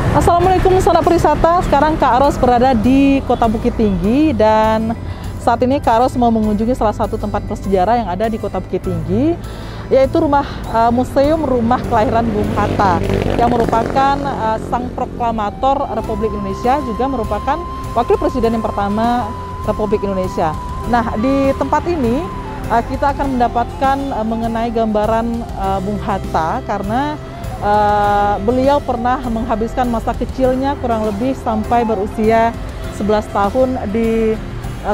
Assalamualaikum sahabat perisata. Sekarang Kak Ros berada di Kota Bukit Tinggi dan saat ini Kak Ros mau mengunjungi salah satu tempat bersejarah yang ada di Kota Bukit Tinggi, yaitu Museum Rumah Kelahiran Bung Hatta yang merupakan sang proklamator Republik Indonesia, juga merupakan wakil presiden yang pertama Republik Indonesia. Nah, di tempat ini kita akan mendapatkan mengenai gambaran Bung Hatta karena beliau pernah menghabiskan masa kecilnya kurang lebih sampai berusia 11 tahun di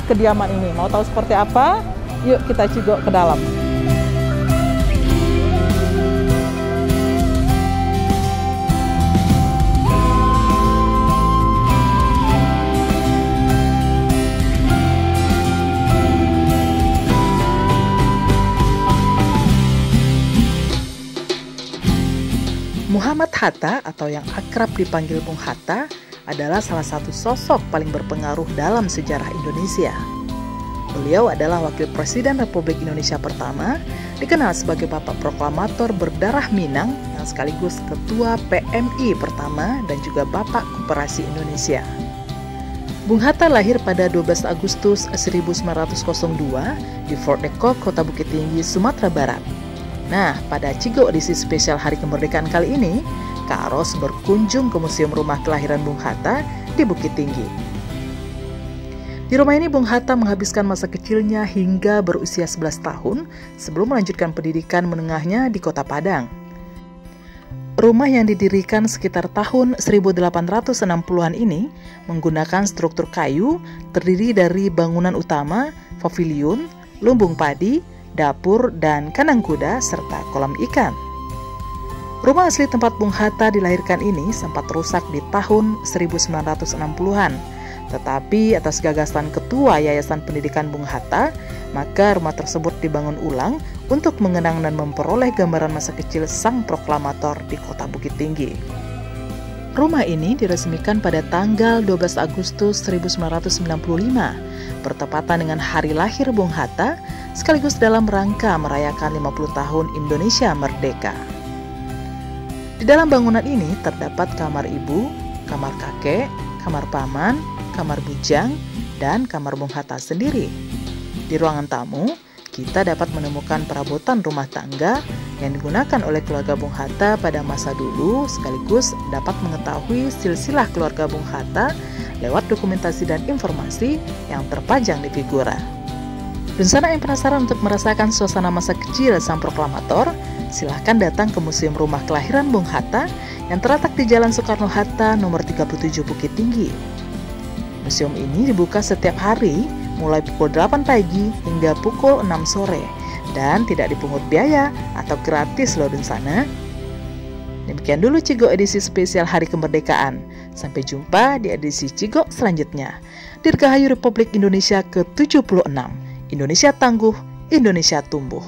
kediaman ini. Mau tahu seperti apa? Yuk kita cigok ke dalam. Muhammad Hatta atau yang akrab dipanggil Bung Hatta adalah salah satu sosok paling berpengaruh dalam sejarah Indonesia. Beliau adalah wakil presiden Republik Indonesia pertama, dikenal sebagai Bapak Proklamator berdarah Minang yang sekaligus ketua PMI pertama dan juga Bapak Koperasi Indonesia. Bung Hatta lahir pada 12 Agustus 1902 di Fort Depok, Kota Bukit Tinggi, Sumatera Barat. Nah, pada Cigo edisi spesial Hari Kemerdekaan kali ini, Kak Ros berkunjung ke Museum Rumah Kelahiran Bung Hatta di Bukit Tinggi. Di rumah ini Bung Hatta menghabiskan masa kecilnya hingga berusia 11 tahun sebelum melanjutkan pendidikan menengahnya di Kota Padang. Rumah yang didirikan sekitar tahun 1860-an ini menggunakan struktur kayu terdiri dari bangunan utama, paviliun, lumbung padi, dapur, dan kandang kuda, serta kolam ikan. Rumah asli tempat Bung Hatta dilahirkan ini sempat rusak di tahun 1960-an, tetapi atas gagasan Ketua Yayasan Pendidikan Bung Hatta, maka rumah tersebut dibangun ulang untuk mengenang dan memperoleh gambaran masa kecil sang proklamator di Kota Bukit Tinggi. Rumah ini diresmikan pada tanggal 12 Agustus 1995, bertepatan dengan hari lahir Bung Hatta, sekaligus dalam rangka merayakan 50 tahun Indonesia Merdeka. Di dalam bangunan ini terdapat kamar ibu, kamar kakek, kamar paman, kamar bujang, dan kamar Bung Hatta sendiri. Di ruangan tamu, kita dapat menemukan perabotan rumah tangga yang digunakan oleh keluarga Bung Hatta pada masa dulu, sekaligus dapat mengetahui silsilah keluarga Bung Hatta lewat dokumentasi dan informasi yang terpajang di figura. Dan sana yang penasaran untuk merasakan suasana masa kecil sang proklamator, silahkan datang ke Museum Rumah Kelahiran Bung Hatta yang terletak di Jalan Soekarno-Hatta nomor 37 Bukit Tinggi. Museum ini dibuka setiap hari mulai pukul 8 pagi hingga pukul 6 sore dan tidak dipungut biaya atau gratis loh di sana. Demikian dulu Cigo edisi spesial Hari Kemerdekaan. Sampai jumpa di edisi Cigo selanjutnya. Dirgahayu Republik Indonesia ke-76. Indonesia tangguh, Indonesia tumbuh.